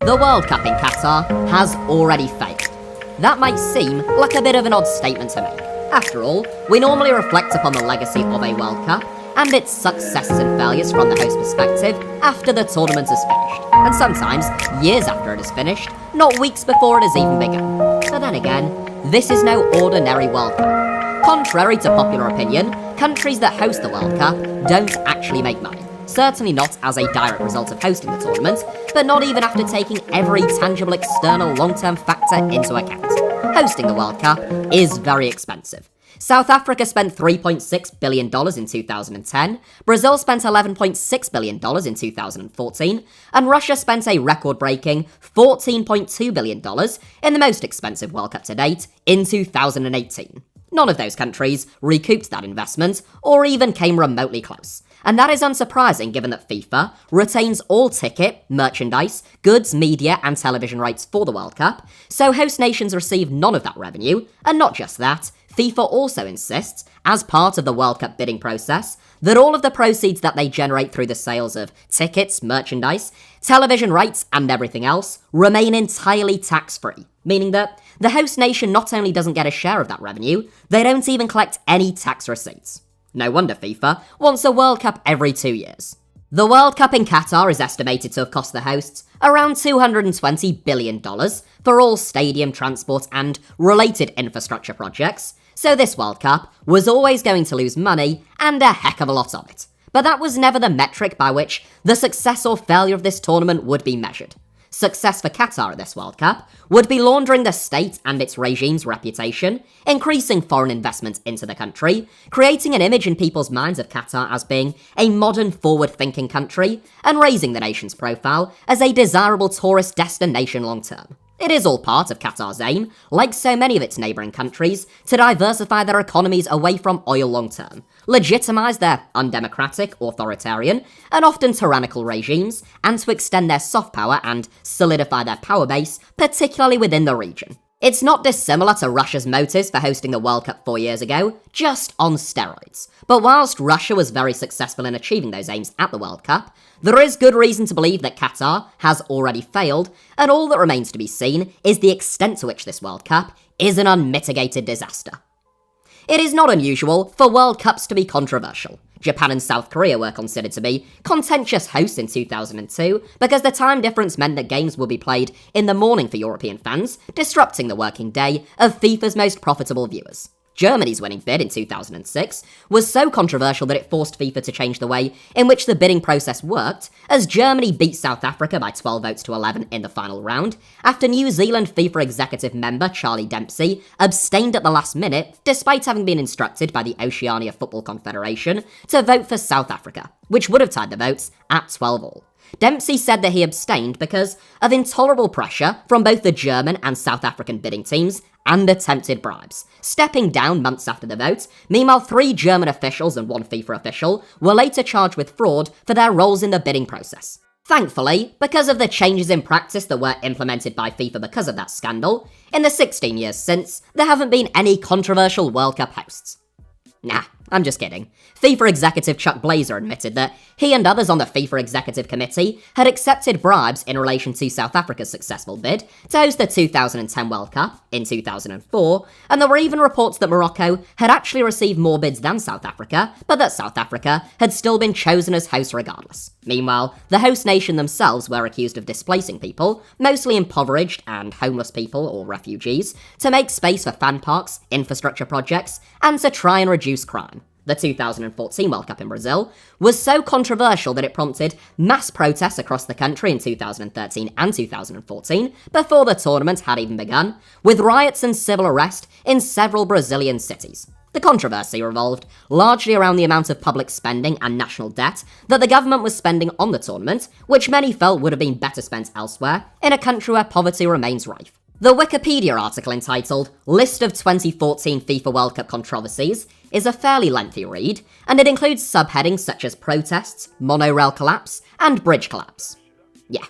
The World Cup in Qatar has already failed. That might seem like a bit of an odd statement to make. After all, we normally reflect upon the legacy of a World Cup and its successes and failures from the host perspective after the tournament is finished, and sometimes years after it is finished, not weeks before it has even begun. But then again, this is no ordinary World Cup. Contrary to popular opinion, countries that host the World Cup don't actually make money. Certainly not as a direct result of hosting the tournament, but not even after taking every tangible external long-term factor into account. Hosting the World Cup is very expensive. South Africa spent $3.6 billion in 2010, Brazil spent $11.6 billion in 2014, and Russia spent a record-breaking $14.2 billion in the most expensive World Cup to date in 2018. None of those countries recouped that investment or even came remotely close. And that is unsurprising given that FIFA retains all ticket, merchandise, goods, media and television rights for the World Cup, so host nations receive none of that revenue, and not just that, FIFA also insists, as part of the World Cup bidding process, that all of the proceeds that they generate through the sales of tickets, merchandise, television rights and everything else remain entirely tax-free, meaning that the host nation not only doesn't get a share of that revenue, they don't even collect any tax receipts. No wonder FIFA wants a World Cup every 2 years. The World Cup in Qatar is estimated to have cost the hosts around $220 billion for all stadium, transport and related infrastructure projects, so this World Cup was always going to lose money and a heck of a lot of it. But that was never the metric by which the success or failure of this tournament would be measured. Success for Qatar at this World Cup would be laundering the state and its regime's reputation, increasing foreign investment into the country, creating an image in people's minds of Qatar as being a modern, forward-thinking country, and raising the nation's profile as a desirable tourist destination long-term. It is all part of Qatar's aim, like so many of its neighbouring countries, to diversify their economies away from oil long-term, legitimise their undemocratic, authoritarian, and often tyrannical regimes, and to extend their soft power and solidify their power base, particularly within the region. It's not dissimilar to Russia's motives for hosting the World Cup 4 years ago, just on steroids. But whilst Russia was very successful in achieving those aims at the World Cup, there is good reason to believe that Qatar has already failed, and all that remains to be seen is the extent to which this World Cup is an unmitigated disaster. It is not unusual for World Cups to be controversial. Japan and South Korea were considered to be contentious hosts in 2002 because the time difference meant that games would be played in the morning for European fans, disrupting the working day of FIFA's most profitable viewers. Germany's winning bid in 2006 was so controversial that it forced FIFA to change the way in which the bidding process worked, as Germany beat South Africa by 12 votes to 11 in the final round, after New Zealand FIFA executive member Charlie Dempsey abstained at the last minute, despite having been instructed by the Oceania Football Confederation to vote for South Africa, which would have tied the votes at 12-all. Dempsey said that he abstained because of intolerable pressure from both the German and South African bidding teams and attempted bribes, stepping down months after the vote. Meanwhile, 3 German officials and 1 FIFA official were later charged with fraud for their roles in the bidding process. Thankfully, because of the changes in practice that were implemented by FIFA because of that scandal, in the 16 years since, there haven't been any controversial World Cup hosts. Nah, I'm just kidding. FIFA executive Chuck Blazer admitted that he and others on the FIFA executive committee had accepted bribes in relation to South Africa's successful bid to host the 2010 World Cup in 2004, and there were even reports that Morocco had actually received more bids than South Africa, but that South Africa had still been chosen as host regardless. Meanwhile, the host nation themselves were accused of displacing people, mostly impoverished and homeless people or refugees, to make space for fan parks, infrastructure projects, and to try and reduce crime. The 2014 World Cup in Brazil was so controversial that it prompted mass protests across the country in 2013 and 2014 before the tournament had even begun, with riots and civil arrest in several Brazilian cities. The controversy revolved largely around the amount of public spending and national debt that the government was spending on the tournament, which many felt would have been better spent elsewhere in a country where poverty remains rife. The Wikipedia article entitled List of 2014 FIFA World Cup Controversies is a fairly lengthy read, and it includes subheadings such as protests, monorail collapse, and bridge collapse. Yeah,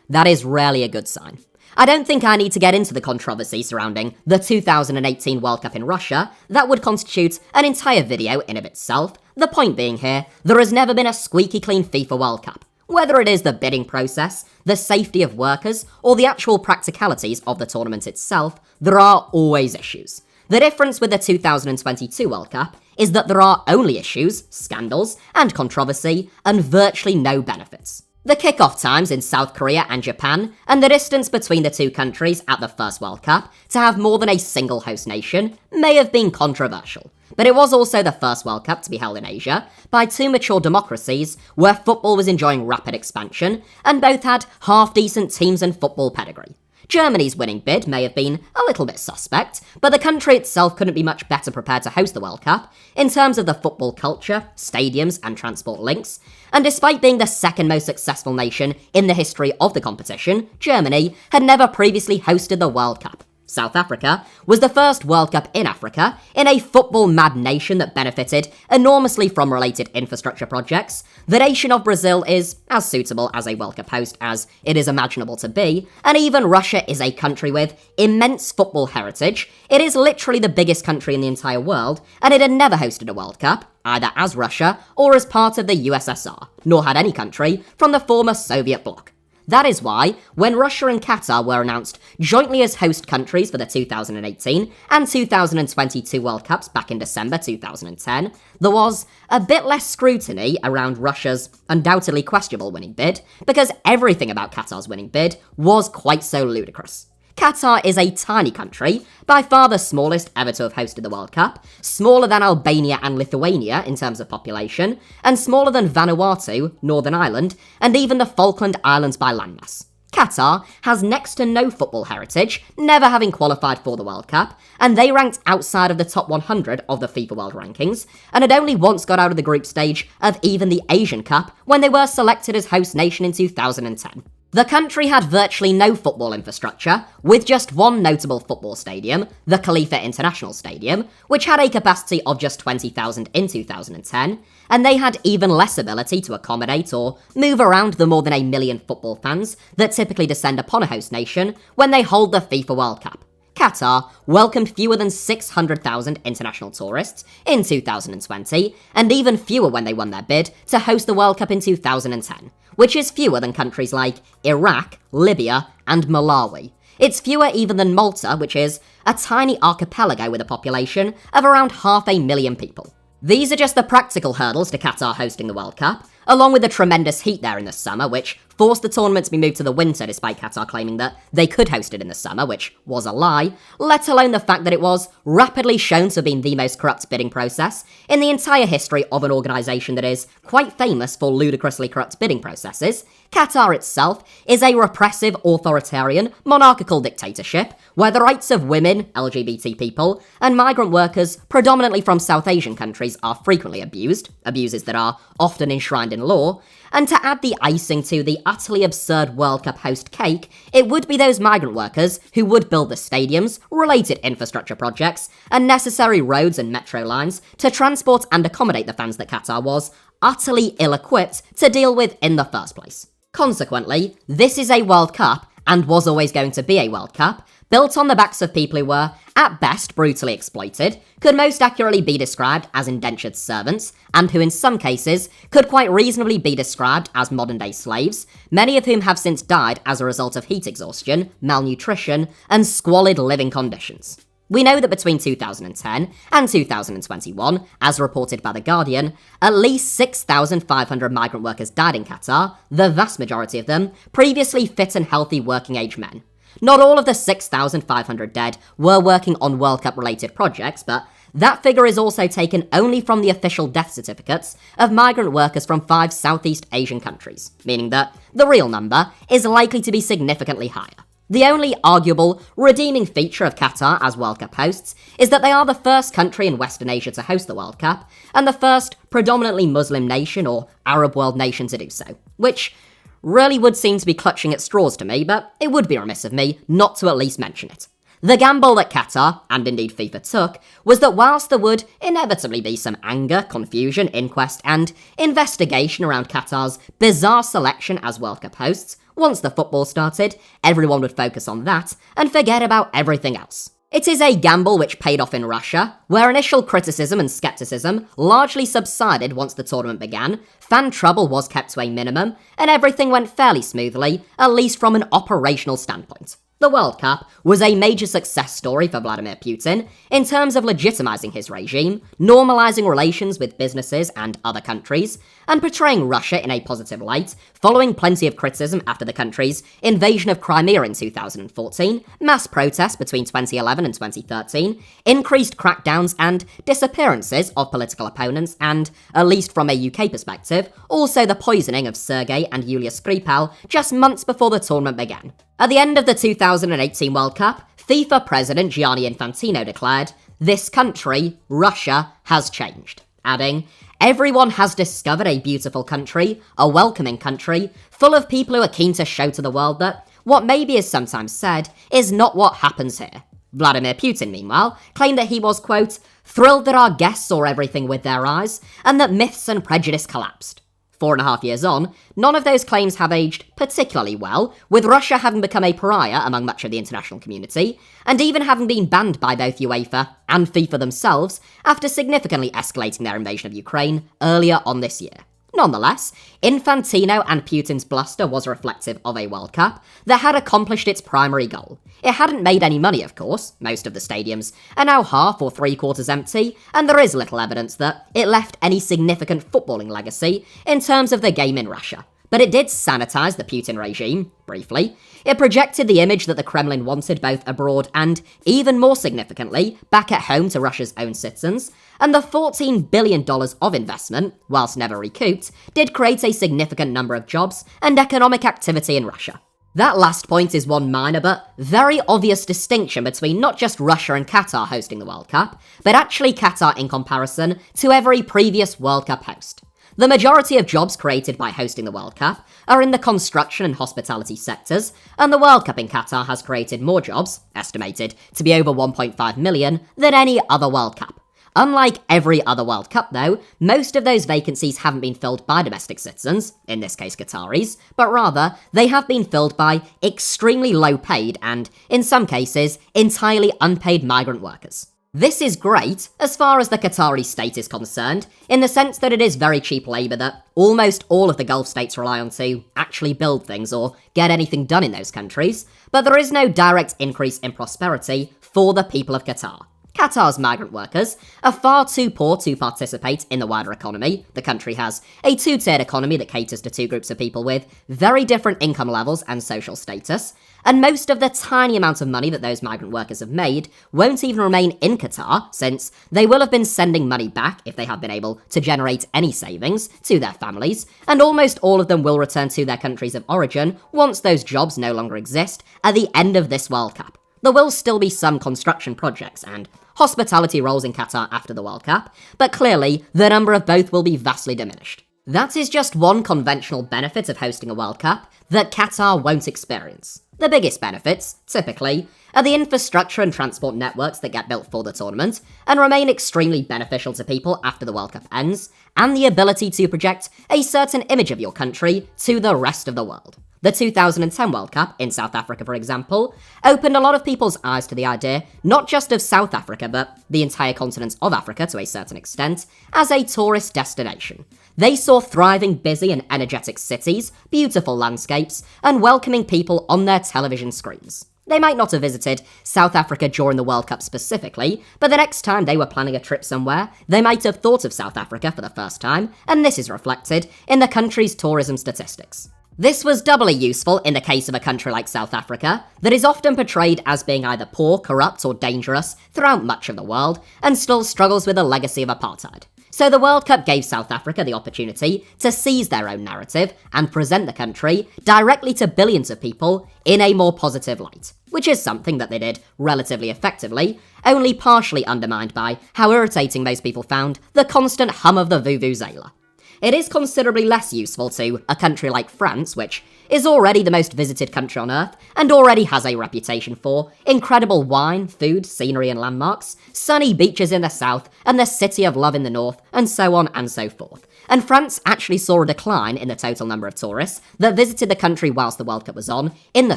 that is rarely a good sign. I don't think I need to get into the controversy surrounding the 2018 World Cup in Russia. That would constitute an entire video in of itself. The point being here, there has never been a squeaky clean FIFA World Cup. Whether it is the bidding process, the safety of workers, or the actual practicalities of the tournament itself, there are always issues. The difference with the 2022 World Cup is that there are only issues, scandals, and controversy, and virtually no benefits. The kickoff times in South Korea and Japan, and the distance between the two countries at the first World Cup to have more than a single host nation, may have been controversial. But it was also the first World Cup to be held in Asia by two mature democracies where football was enjoying rapid expansion and both had half-decent teams and football pedigree. Germany's winning bid may have been a little bit suspect, but the country itself couldn't be much better prepared to host the World Cup in terms of the football culture, stadiums, and transport links. And despite being the second most successful nation in the history of the competition, Germany had never previously hosted the World Cup. South Africa was the first World Cup in Africa, in a football-mad nation that benefited enormously from related infrastructure projects. The nation of Brazil is as suitable as a World Cup host as it is imaginable to be, and even Russia is a country with immense football heritage. It is literally the biggest country in the entire world, and it had never hosted a World Cup, either as Russia or as part of the USSR, nor had any country from the former Soviet bloc. That is why, when Russia and Qatar were announced jointly as host countries for the 2018 and 2022 World Cups back in December 2010, there was a bit less scrutiny around Russia's undoubtedly questionable winning bid, because everything about Qatar's winning bid was quite so ludicrous. Qatar is a tiny country, by far the smallest ever to have hosted the World Cup, smaller than Albania and Lithuania in terms of population, and smaller than Vanuatu, Northern Ireland, and even the Falkland Islands by landmass. Qatar has next to no football heritage, never having qualified for the World Cup, and they ranked outside of the top 100 of the FIFA World Rankings, and had only once got out of the group stage of even the Asian Cup when they were selected as host nation in 2010. The country had virtually no football infrastructure, with just one notable football stadium, the Khalifa International Stadium, which had a capacity of just 20,000 in 2010, and they had even less ability to accommodate or move around the more than 1 million football fans that typically descend upon a host nation when they hold the FIFA World Cup. Qatar welcomed fewer than 600,000 international tourists in 2020, and even fewer when they won their bid to host the World Cup in 2010, which is fewer than countries like Iraq, Libya, and Malawi. It's fewer even than Malta, which is a tiny archipelago with a population of around 500,000 people. These are just the practical hurdles to Qatar hosting the World Cup, along with the tremendous heat there in the summer, which forced the tournament to be moved to the winter despite Qatar claiming that they could host it in the summer, which was a lie, let alone the fact that it was rapidly shown to have been the most corrupt bidding process in the entire history of an organisation that is quite famous for ludicrously corrupt bidding processes. Qatar itself is a repressive, authoritarian, monarchical dictatorship where the rights of women, LGBT people, and migrant workers, predominantly from South Asian countries, are frequently abused, abuses that are often enshrined in law. And to add the icing to the utterly absurd World Cup host cake, it would be those migrant workers who would build the stadiums, related infrastructure projects, and necessary roads and metro lines to transport and accommodate the fans that Qatar was utterly ill-equipped to deal with in the first place. Consequently, this is a World Cup, and was always going to be a World Cup, built on the backs of people who were, at best, brutally exploited, could most accurately be described as indentured servants, and who in some cases could quite reasonably be described as modern-day slaves, many of whom have since died as a result of heat exhaustion, malnutrition, and squalid living conditions. We know that between 2010 and 2021, as reported by The Guardian, at least 6,500 migrant workers died in Qatar, the vast majority of them previously fit and healthy working-age men. Not all of the 6,500 dead were working on World Cup-related projects, but that figure is also taken only from the official death certificates of migrant workers from 5 Southeast Asian countries, meaning that the real number is likely to be significantly higher. The only arguable, redeeming feature of Qatar as World Cup hosts is that they are the first country in Western Asia to host the World Cup, and the first predominantly Muslim nation or Arab world nation to do so, which really would seem to be clutching at straws to me, but it would be remiss of me not to at least mention it. The gamble that Qatar, and indeed FIFA, took was that whilst there would inevitably be some anger, confusion, inquest, and investigation around Qatar's bizarre selection as World Cup hosts, once the football started, everyone would focus on that and forget about everything else. It is a gamble which paid off in Russia, where initial criticism and skepticism largely subsided once the tournament began, fan trouble was kept to a minimum, and everything went fairly smoothly, at least from an operational standpoint. The World Cup was a major success story for Vladimir Putin in terms of legitimizing his regime, normalizing relations with businesses and other countries, and portraying Russia in a positive light, following plenty of criticism after the country's invasion of Crimea in 2014, mass protests between 2011 and 2013, increased crackdowns and disappearances of political opponents, and, at least from a UK perspective, also the poisoning of Sergei and Yulia Skripal just months before the tournament began. At the end of the 2018 World Cup, FIFA president Gianni Infantino declared, "This country, Russia, has changed," adding, "Everyone has discovered a beautiful country, a welcoming country, full of people who are keen to show to the world that what maybe is sometimes said is not what happens here." Vladimir Putin, meanwhile, claimed that he was, quote, "thrilled that our guests saw everything with their eyes, and that myths and prejudice collapsed." 4.5 years on, none of those claims have aged particularly well, with Russia having become a pariah among much of the international community, and even having been banned by both UEFA and FIFA themselves after significantly escalating their invasion of Ukraine earlier on this year. Nonetheless, Infantino and Putin's bluster was reflective of a World Cup that had accomplished its primary goal. It hadn't made any money, of course. Most of the stadiums are now half or three-quarters empty, and there is little evidence that it left any significant footballing legacy in terms of the game in Russia. But it did sanitize the Putin regime, briefly. It projected the image that the Kremlin wanted both abroad and, even more significantly, back at home to Russia's own citizens. And the $14 billion of investment, whilst never recouped, did create a significant number of jobs and economic activity in Russia. That last point is one minor but very obvious distinction between not just Russia and Qatar hosting the World Cup, but actually Qatar in comparison to every previous World Cup host. The majority of jobs created by hosting the World Cup are in the construction and hospitality sectors, and the World Cup in Qatar has created more jobs, estimated to be over 1.5 million, than any other World Cup. Unlike every other World Cup, though, most of those vacancies haven't been filled by domestic citizens, in this case Qataris, but rather they have been filled by extremely low-paid and, in some cases, entirely unpaid migrant workers. This is great as far as the Qatari state is concerned, in the sense that it is very cheap labour that almost all of the Gulf states rely on to actually build things or get anything done in those countries, but there is no direct increase in prosperity for the people of Qatar. Qatar's migrant workers are far too poor to participate in the wider economy. The country has a two-tiered economy that caters to two groups of people with very different income levels and social status, and most of the tiny amount of money that those migrant workers have made won't even remain in Qatar, since they will have been sending money back, if they have been able to generate any savings, to their families, and almost all of them will return to their countries of origin once those jobs no longer exist at the end of this World Cup. There will still be some construction projects and hospitality roles in Qatar after the World Cup, but clearly the number of both will be vastly diminished. That is just one conventional benefit of hosting a World Cup that Qatar won't experience. The biggest benefits, typically, are the infrastructure and transport networks that get built for the tournament and remain extremely beneficial to people after the World Cup ends, and the ability to project a certain image of your country to the rest of the world. The 2010 World Cup, in South Africa for example, opened a lot of people's eyes to the idea not just of South Africa, but the entire continent of Africa to a certain extent, as a tourist destination. They saw thriving, busy and energetic cities, beautiful landscapes, and welcoming people on their television screens. They might not have visited South Africa during the World Cup specifically, but the next time they were planning a trip somewhere, they might have thought of South Africa for the first time, and this is reflected in the country's tourism statistics. This was doubly useful in the case of a country like South Africa, that is often portrayed as being either poor, corrupt, or dangerous throughout much of the world, and still struggles with a legacy of apartheid. So the World Cup gave South Africa the opportunity to seize their own narrative and present the country directly to billions of people in a more positive light, which is something that they did relatively effectively, only partially undermined by how irritating most people found the constant hum of the vuvuzela. It is considerably less useful to a country like France, which is already the most visited country on Earth and already has a reputation for incredible wine, food, scenery and landmarks, sunny beaches in the south and the city of love in the north, and so on and so forth. and France actually saw a decline in the total number of tourists that visited the country whilst the World Cup was on in the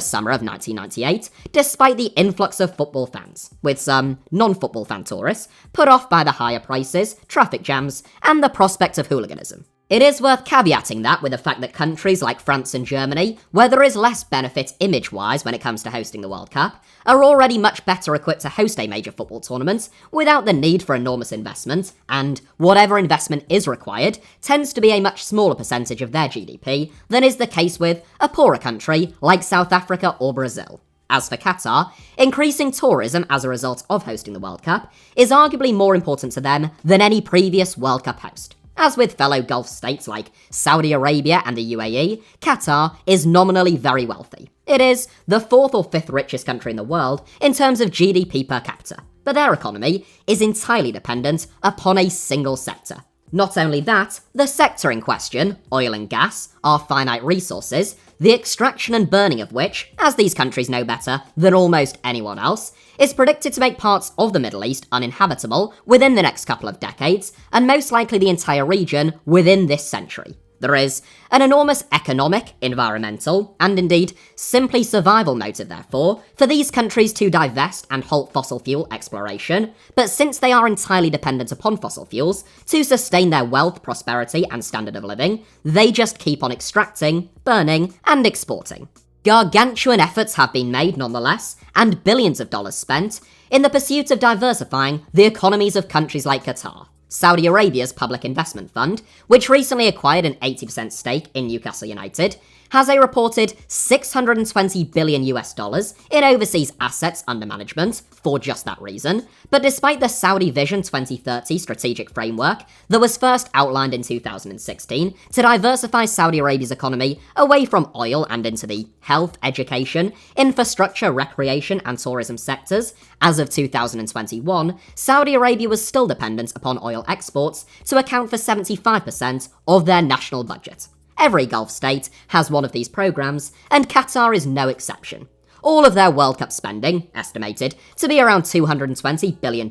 summer of 1998, despite the influx of football fans, with some non-football fan tourists put off by the higher prices, traffic jams, and the prospect of hooliganism. It is worth caveating that with the fact that countries like France and Germany, where there is less benefit image-wise when it comes to hosting the World Cup, are already much better equipped to host a major football tournament without the need for enormous investment, and whatever investment is required tends to be a much smaller percentage of their GDP than is the case with a poorer country like South Africa or Brazil. As for Qatar, increasing tourism as a result of hosting the World Cup is arguably more important to them than any previous World Cup host. As with fellow Gulf states like Saudi Arabia and the UAE, Qatar is nominally very wealthy. It is the 4th or 5th richest country in the world in terms of GDP per capita, but their economy is entirely dependent upon a single sector. Not only that, the sector in question, oil and gas, are finite resources, the extraction and burning of which, as these countries know better than almost anyone else, is predicted to make parts of the Middle East uninhabitable within the next couple of decades, and most likely the entire region within this century. There is an enormous economic, environmental, and indeed simply survival motive, therefore, for these countries to divest and halt fossil fuel exploration, but since they are entirely dependent upon fossil fuels to sustain their wealth, prosperity, and standard of living, they just keep on extracting, burning, and exporting. Gargantuan efforts have been made nonetheless, and billions of dollars spent, in the pursuit of diversifying the economies of countries like Qatar. Saudi Arabia's public investment fund, which recently acquired an 80% stake in Newcastle United, has a reported $620 billion in overseas assets under management for just that reason. But despite the Saudi Vision 2030 strategic framework that was first outlined in 2016 to diversify Saudi Arabia's economy away from oil and into the health, education, infrastructure, recreation, and tourism sectors, as of 2021, Saudi Arabia was still dependent upon oil exports to account for 75% of their national budget. Every Gulf state has one of these programs, and Qatar is no exception. All of their World Cup spending, estimated to be around $220 billion,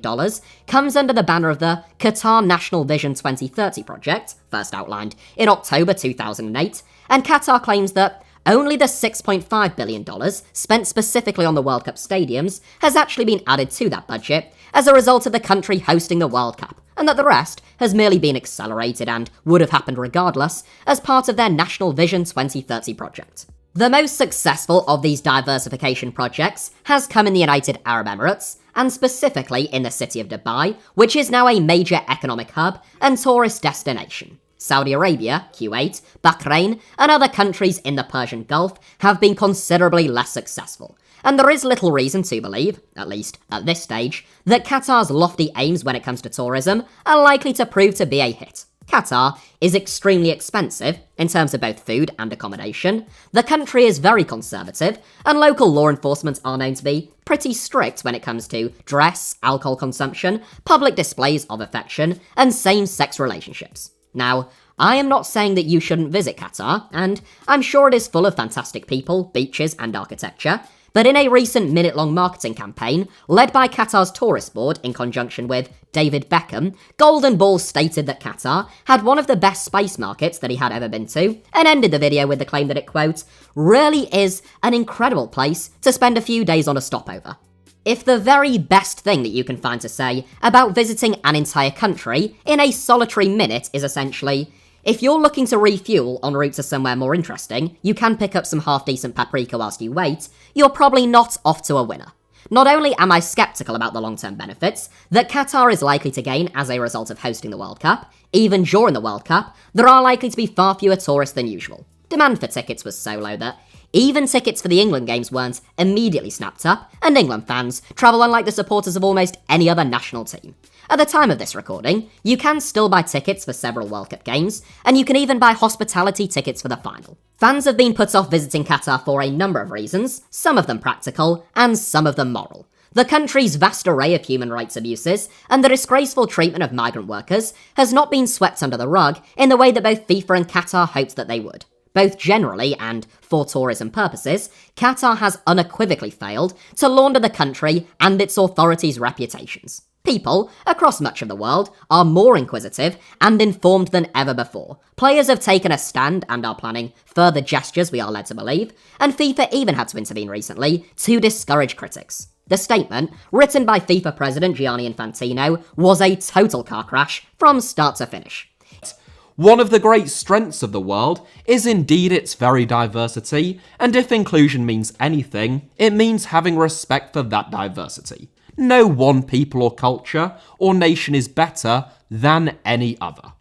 comes under the banner of the Qatar National Vision 2030 project, first outlined in October 2008, and Qatar claims that only the $6.5 billion spent specifically on the World Cup stadiums has actually been added to that budget as a result of the country hosting the World Cup, and that the rest has merely been accelerated and would have happened regardless as part of their National Vision 2030 project. The most successful of these diversification projects has come in the United Arab Emirates, and specifically in the city of Dubai, which is now a major economic hub and tourist destination. Saudi Arabia, Kuwait, Bahrain, and other countries in the Persian Gulf have been considerably less successful, and there is little reason to believe, at least at this stage, that Qatar's lofty aims when it comes to tourism are likely to prove to be a hit. Qatar is extremely expensive in terms of both food and accommodation, the country is very conservative, and local law enforcement are known to be pretty strict when it comes to dress, alcohol consumption, public displays of affection, and same-sex relationships. Now, I am not saying that you shouldn't visit Qatar, and I'm sure it is full of fantastic people, beaches, and architecture, but in a recent minute-long marketing campaign led by Qatar's tourist board in conjunction with David Beckham, Golden Ball stated that Qatar had one of the best spice markets that he had ever been to, and ended the video with the claim that it, quote, really is an incredible place to spend a few days on a stopover. If the very best thing that you can find to say about visiting an entire country in a solitary minute is essentially, if you're looking to refuel en route to somewhere more interesting, you can pick up some half-decent paprika whilst you wait, you're probably not off to a winner. Not only am I skeptical about the long-term benefits that Qatar is likely to gain as a result of hosting the World Cup, even during the World Cup, there are likely to be far fewer tourists than usual. Demand for tickets was so low that even tickets for the England games weren't immediately snapped up, and England fans travel unlike the supporters of almost any other national team. At the time of this recording, you can still buy tickets for several World Cup games, and you can even buy hospitality tickets for the final. Fans have been put off visiting Qatar for a number of reasons, some of them practical, and some of them moral. The country's vast array of human rights abuses and the disgraceful treatment of migrant workers has not been swept under the rug in the way that both FIFA and Qatar hoped that they would. Both generally and for tourism purposes, Qatar has unequivocally failed to launder the country and its authorities' reputations. People across much of the world are more inquisitive and informed than ever before. Players have taken a stand and are planning further gestures, we are led to believe, and FIFA even had to intervene recently to discourage critics. The statement, written by FIFA president Gianni Infantino, was a total car crash from start to finish. One of the great strengths of the world is indeed its very diversity, and if inclusion means anything, it means having respect for that diversity. No one people or culture or nation is better than any other.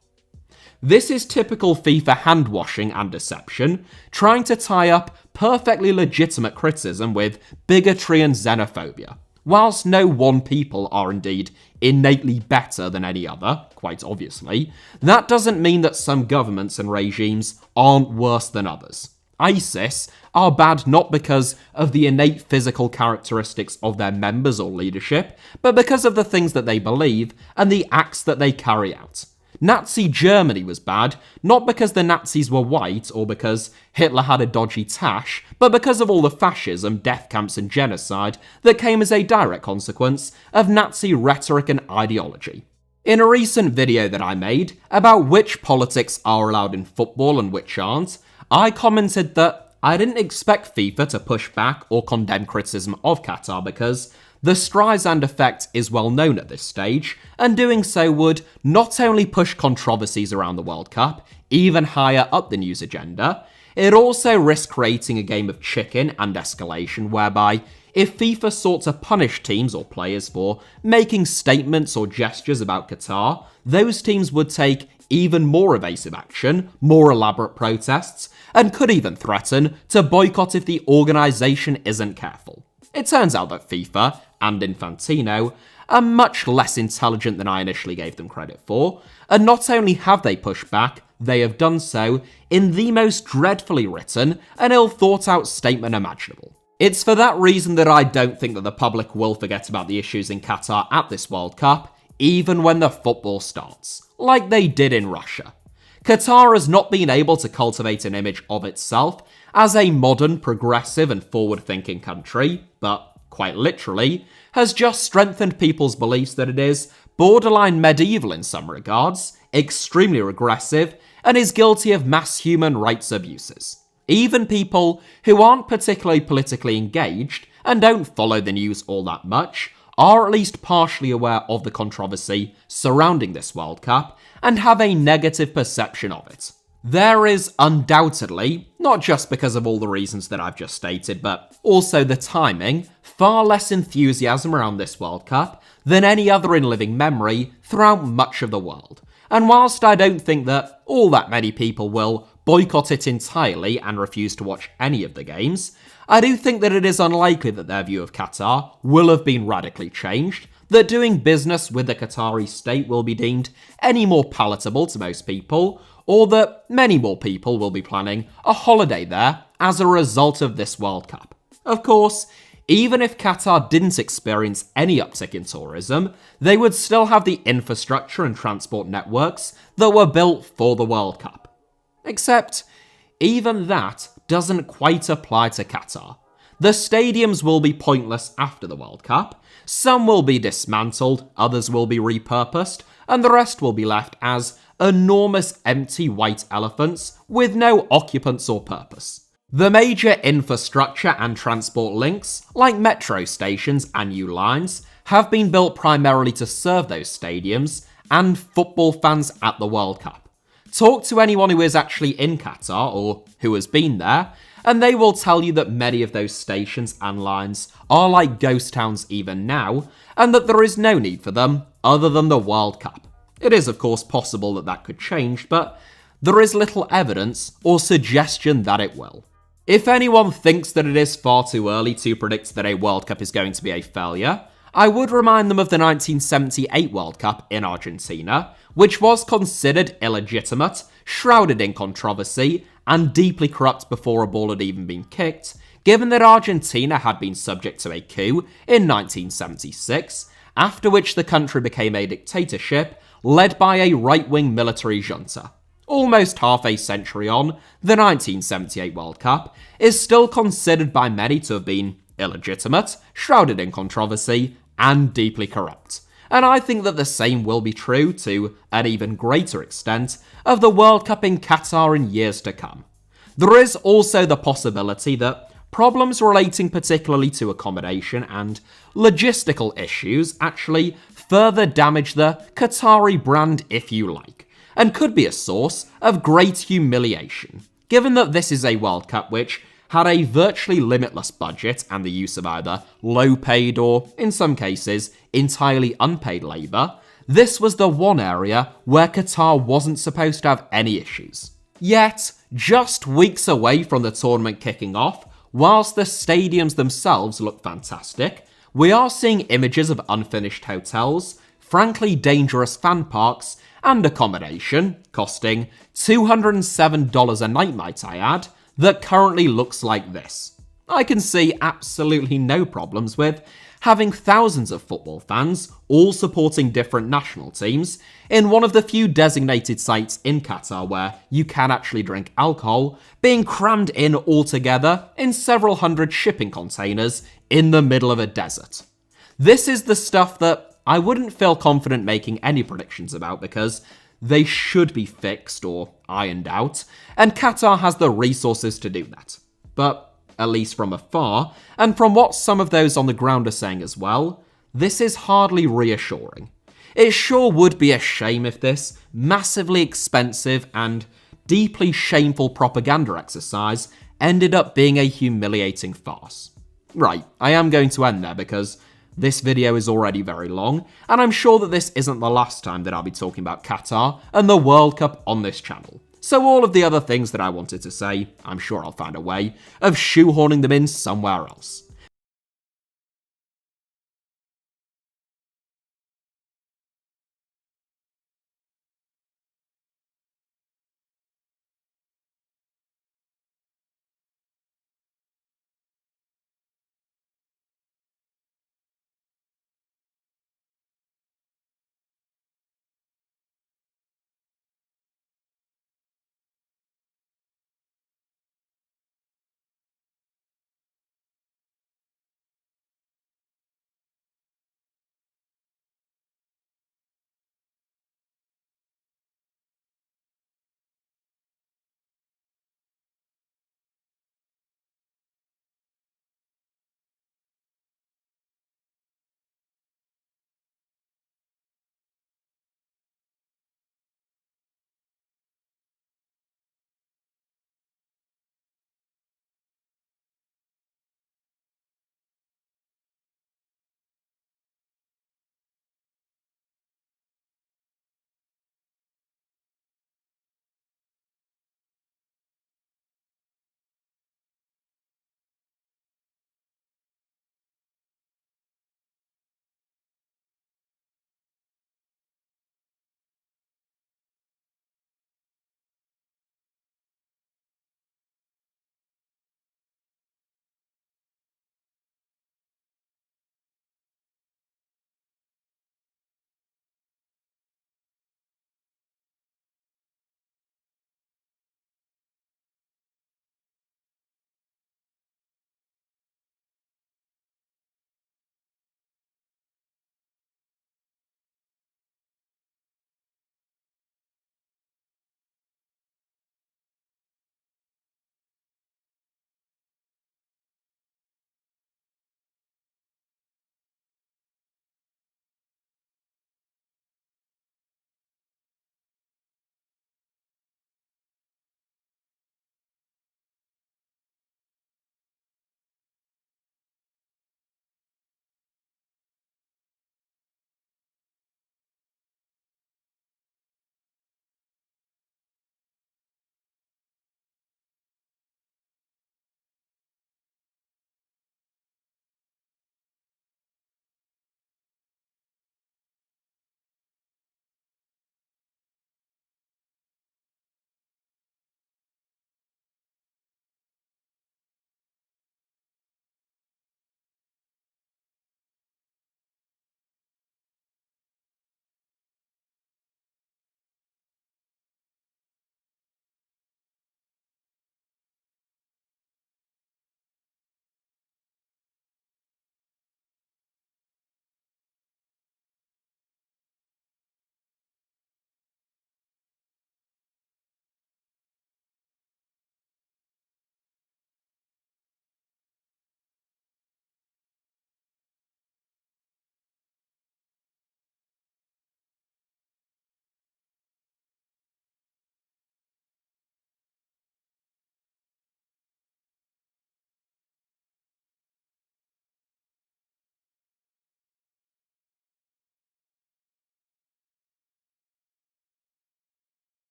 This is typical FIFA hand-washing and deception, trying to tie up perfectly legitimate criticism with bigotry and xenophobia. Whilst no one people are indeed innately better than any other, quite obviously, that doesn't mean that some governments and regimes aren't worse than others. ISIS are bad not because of the innate physical characteristics of their members or leadership, but because of the things that they believe and the acts that they carry out. Nazi Germany was bad, not because the Nazis were white or because Hitler had a dodgy tash, but because of all the fascism, death camps and genocide that came as a direct consequence of Nazi rhetoric and ideology. In a recent video that I made about which politics are allowed in football and which aren't, I commented that I didn't expect FIFA to push back or condemn criticism of Qatar because the Streisand effect is well known at this stage, and doing so would not only push controversies around the World Cup even higher up the news agenda, it also risks creating a game of chicken and escalation whereby if FIFA sought to punish teams or players for making statements or gestures about Qatar, those teams would take even more evasive action, more elaborate protests, and could even threaten to boycott if the organisation isn't careful. It turns out that FIFA and Infantino are much less intelligent than I initially gave them credit for, and not only have they pushed back, they have done so in the most dreadfully written and ill-thought-out statement imaginable. It's for that reason that I don't think that the public will forget about the issues in Qatar at this World Cup, even when the football starts, like they did in Russia. Qatar has not been able to cultivate an image of itself as a modern, progressive and forward-thinking country, but, quite literally, has just strengthened people's beliefs that it is borderline medieval in some regards, extremely regressive, and is guilty of mass human rights abuses. Even people who aren't particularly politically engaged and don't follow the news all that much are at least partially aware of the controversy surrounding this World Cup and have a negative perception of it. There is undoubtedly, not just because of all the reasons that I've just stated, but also the timing, far less enthusiasm around this World Cup than any other in living memory throughout much of the world. And whilst I don't think that all that many people will boycott it entirely and refuse to watch any of the games, I do think that it is unlikely that their view of Qatar will have been radically changed, that doing business with the Qatari state will be deemed any more palatable to most people, or that many more people will be planning a holiday there as a result of this World Cup. Of course, even if Qatar didn't experience any uptick in tourism, they would still have the infrastructure and transport networks that were built for the World Cup. Except, even that doesn't quite apply to Qatar. The stadiums will be pointless after the World Cup, some will be dismantled, others will be repurposed, and the rest will be left as enormous empty white elephants with no occupants or purpose. The major infrastructure and transport links, like metro stations and new lines, have been built primarily to serve those stadiums and football fans at the World Cup. Talk to anyone who is actually in Qatar or who has been there, and they will tell you that many of those stations and lines are like ghost towns even now, and that there is no need for them other than the World Cup. It is of course possible that that could change, but there is little evidence or suggestion that it will. If anyone thinks that it is far too early to predict that a World Cup is going to be a failure, I would remind them of the 1978 World Cup in Argentina, which was considered illegitimate, shrouded in controversy, and deeply corrupt before a ball had even been kicked, given that Argentina had been subject to a coup in 1976, after which the country became a dictatorship led by a right-wing military junta. Almost half a century on, the 1978 World Cup is still considered by many to have been illegitimate, shrouded in controversy, and deeply corrupt. And I think that the same will be true, to an even greater extent, of the World Cup in Qatar in years to come. There is also the possibility that problems relating particularly to accommodation and logistical issues actually further damage the Qatari brand, if you like, and could be a source of great humiliation, given that this is a World Cup which had a virtually limitless budget and the use of either low-paid or, in some cases, entirely unpaid labour. This was the one area where Qatar wasn't supposed to have any issues. Yet, just weeks away from the tournament kicking off, whilst the stadiums themselves look fantastic, we are seeing images of unfinished hotels, frankly dangerous fan parks, and accommodation, costing $207 a night, might I add, that currently looks like this. I can see absolutely no problems with having thousands of football fans, all supporting different national teams, in one of the few designated sites in Qatar where you can actually drink alcohol, being crammed in all together in several hundred shipping containers in the middle of a desert. This is the stuff that I wouldn't feel confident making any predictions about, because they should be fixed or ironed out, and Qatar has the resources to do that. But, at least from afar, and from what some of those on the ground are saying as well, this is hardly reassuring. It sure would be a shame if this massively expensive and deeply shameful propaganda exercise ended up being a humiliating farce. Right, I am going to end there because this video is already very long, and I'm sure that this isn't the last time that I'll be talking about Qatar and the World Cup on this channel. So all of the other things that I wanted to say, I'm sure I'll find a way of shoehorning them in somewhere else.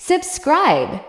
Subscribe.